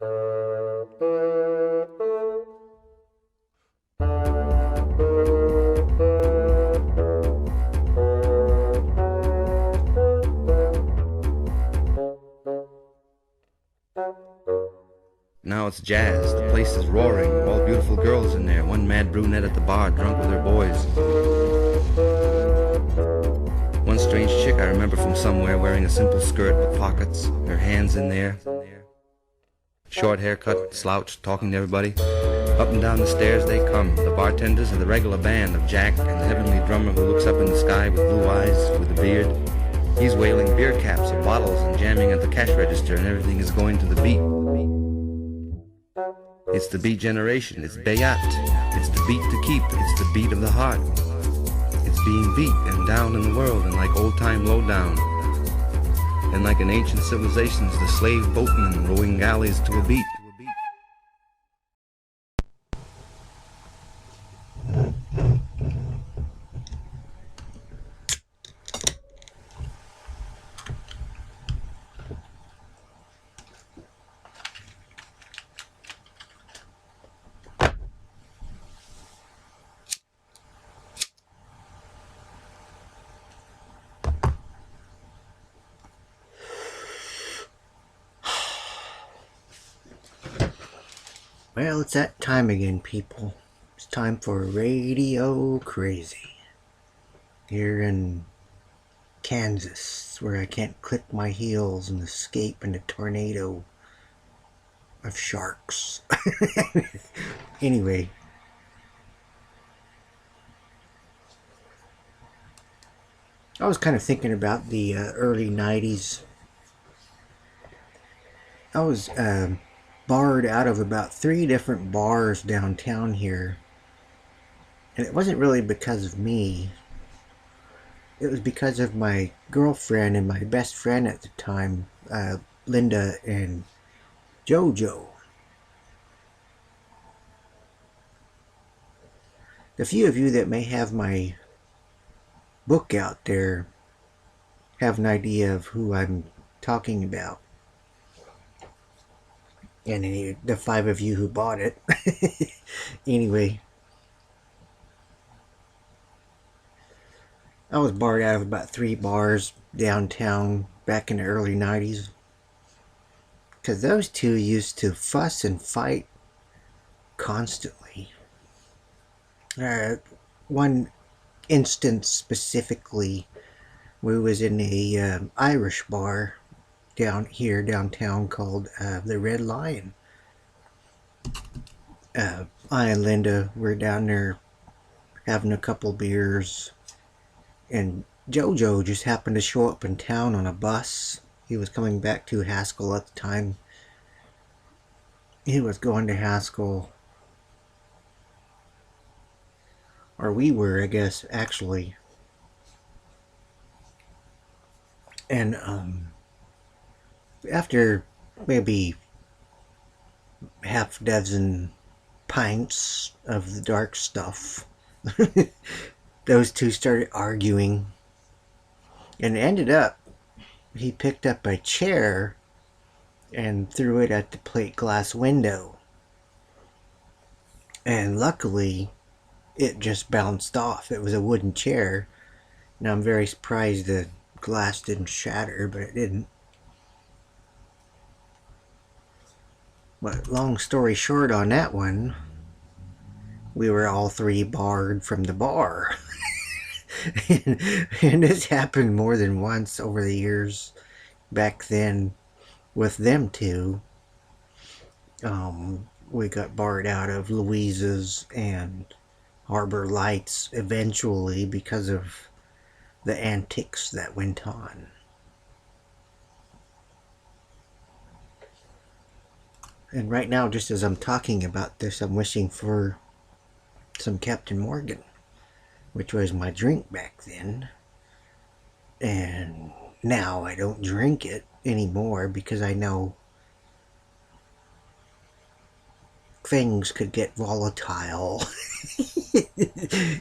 Now it's jazz, the place is roaring, all beautiful girls in there, one mad brunette at the bar, drunk with her boys. One strange chick I remember from somewhere wearing a simple skirt with pockets, her hands in there. Short haircut, slouched, talking to everybody. Up and down the stairs they come, the bartenders and the regular band of Jack and the heavenly drummer who looks up in the sky with blue eyes, with a beard. He's wailing beer caps of bottles and jamming at the cash register, and everything is going to the beat. It's the beat generation, it's Bayat. It's the beat to keep, it's the beat of the heart. It's being beat and down in the world, and like old-time lowdown. And like in ancient civilizations, the slave boatmen rowing galleys to a beat. Well, it's that time again, people. It's time for Radio Crazy. Here in Kansas, where I can't click my heels and escape in a tornado of sharks. Anyway. I was kind of thinking about the early 90s. I was barred out of about 3 different bars downtown here. And it wasn't really because of me. It was because of my girlfriend and my best friend at the time, Linda and JoJo. The few of you that may have my book out there have an idea of who I'm talking about. And the 5 of you who bought it. Anyway. I was barred out of about 3 bars downtown back in the early 90s. Because those two used to fuss and fight constantly. One instance specifically, we was in a Irish bar downtown called the Red Lion. I and Linda were down there having a couple beers, and JoJo just happened to show up in town on a bus. He was coming back to Haskell at the time. He was going to Haskell, or we were, I guess, actually. And after maybe half dozen pints of the dark stuff, those two started arguing, and it ended up he picked up a chair and threw it at the plate glass window, and luckily it just bounced off. It was a wooden chair. Now I'm very surprised the glass didn't shatter, but it didn't. But long story short on that one, we were all 3 barred from the bar. and this happened more than once over the years back then with them two. We got barred out of Louisa's and Harbor Lights eventually because of the antics that went on. And right now, just as I'm talking about this, I'm wishing for some Captain Morgan, which was my drink back then. And now I don't drink it anymore because I know things could get volatile.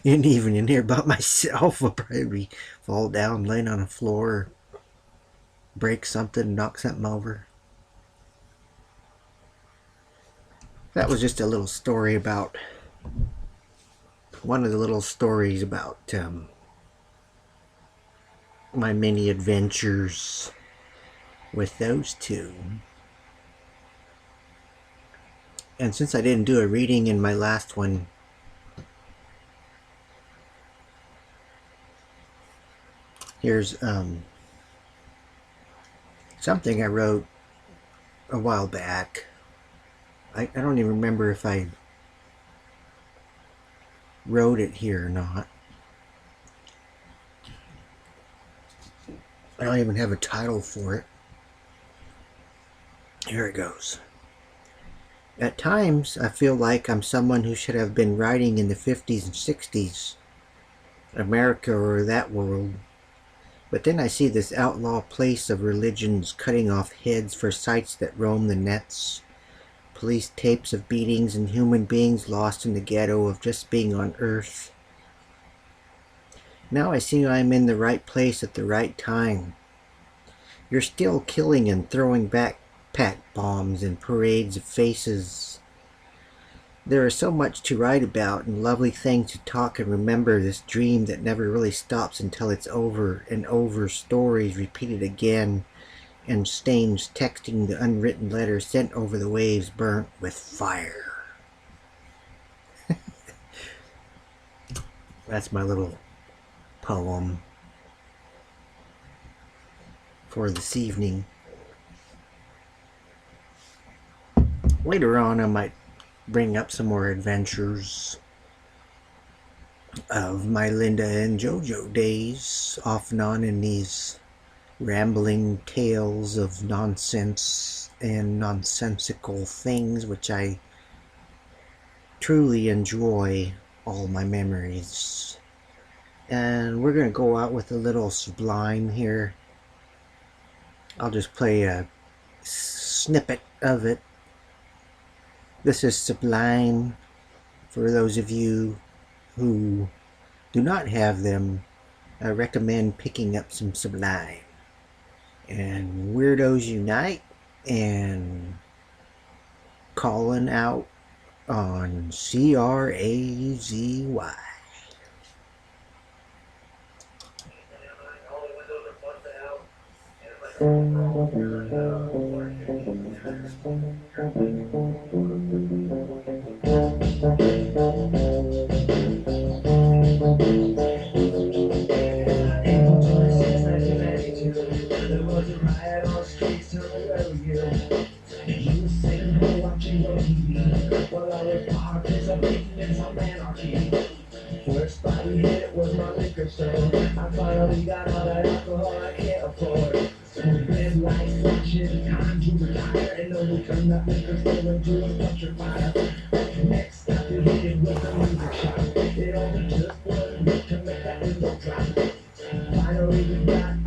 And even in here by myself, I'll probably fall down, laying on the floor, break something, knock something over. That was just a little story about one of the little stories about my many adventures with those two. And since I didn't do a reading in my last one, here's something I wrote a while back. I don't even remember if I wrote it here or not. I don't even have a title for it. Here it goes. At times, I feel like I'm someone who should have been writing in the 50s and 60s, America or that world. But then I see this outlaw place of religions cutting off heads for sites that roam the nets, police tapes of beatings and human beings lost in the ghetto of just being on Earth. Now I see I'm in the right place at the right time. You're still killing and throwing backpack bombs and parades of faces. There is so much to write about and lovely things to talk and remember, this dream that never really stops until it's over and over, stories repeated again, and stains texting the unwritten letter sent over the waves burnt with fire. That's my little poem for this evening. Later on I might bring up some more adventures of my Linda and JoJo days, off and on in these rambling tales of nonsense and nonsensical things, which I truly enjoy all my memories. And we're going to go out with a little Sublime here. I'll just play a snippet of it. This is Sublime. For those of you who do not have them, I recommend picking up some Sublime. And Weirdos Unite and calling out on CRAZY. There was a riot on the streets till the early years. You were sitting home watching your TV while I was parked in some maintenance on anarchy. First spot we hit was my liquor store. I finally got all that alcohol I can't afford. Red lights flashing, time to retire, and then we turned that liquor store into a dumpster fire. Next stop we hit was the music shop. It only took 1 week to make that window drop. Finally we got